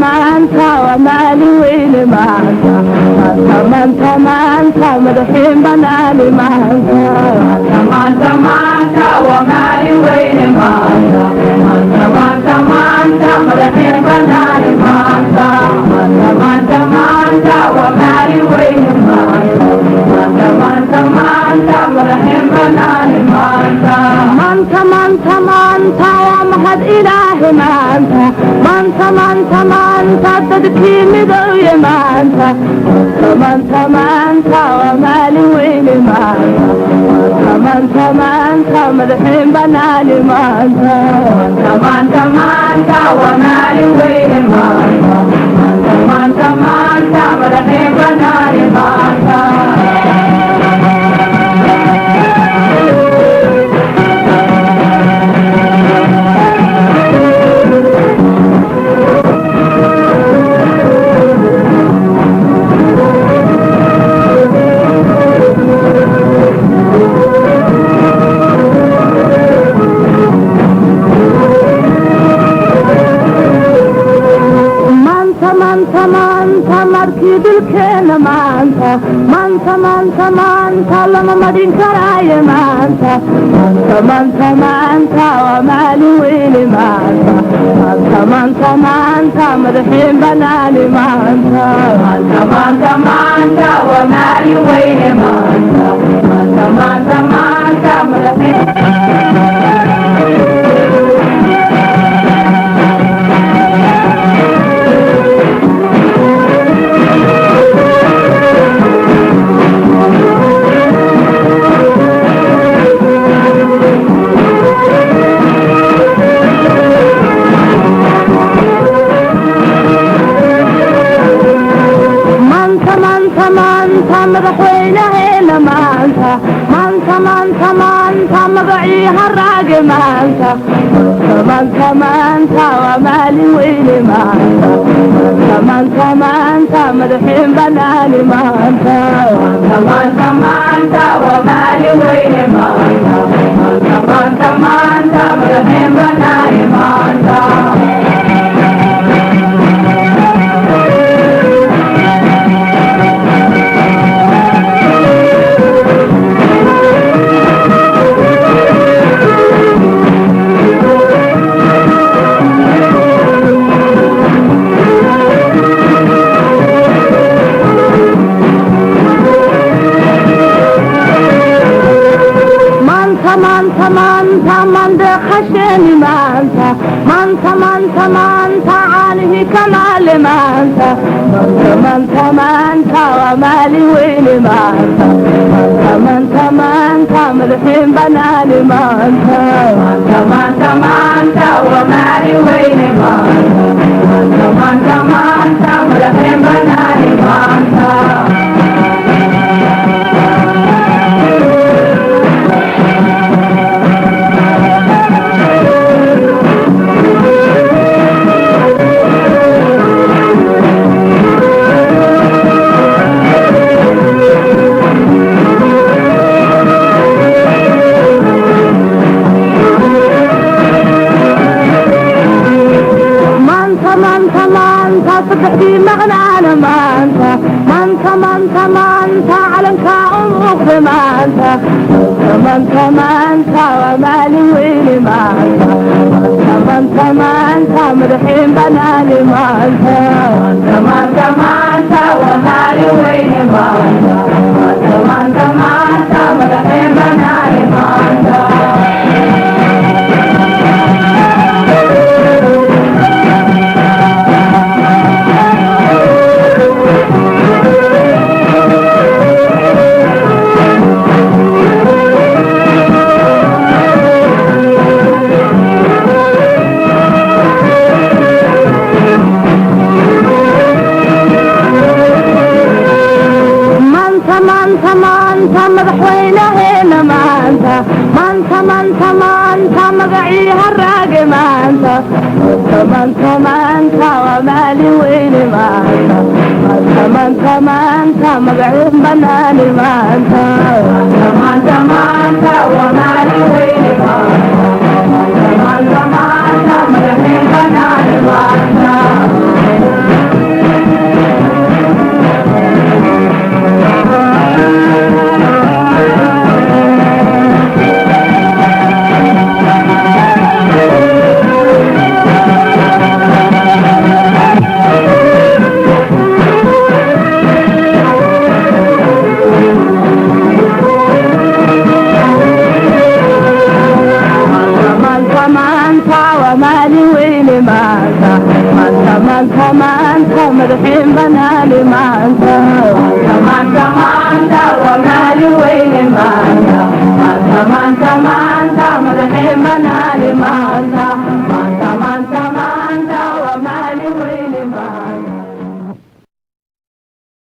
manta ومالي وين manta manta مدحين بنالي manta ومالي وين manta مدحين بنالي manta ومالي وين manta مدحين بنالي manta ومحد إلهي manta تدكي مدوي manta ومالي وين manta مدحين بنالي manta ومالي وين manta مدحين بنالي manta markii dulkeena maanta lama madhin karaayo maanta waa maalin weyne maanta madaxiin banaani maanta waa maalin weyne maanta madaxiin madaxweynaheena maanta magacii haraage maanta waa maalin weyne maanta madaxiin banaani maanta waa maalin weyne maanta madaxiin banaani maanta manda khashani manta caanihi kamaale manta waa maalin weyne manta madaxiin banaani manta waa maalin weyne manta madaxiin banaani manta صدحي مغنانا مانتا علنكا أموخ مانتا ومالي ويلي مانتا مدحين بنالي مانتا ومالي ويلي مانتا مدحين بنالي مانتا madaxweynaheena maanta magacii haraage maanta waa maalin weyn مقعد بناني ما انت مانتا ومالي ويلي مانتا مقعد بناني ما انت مانتا مدحين بنالي مانتا مانتا ومالي ويلي مانتا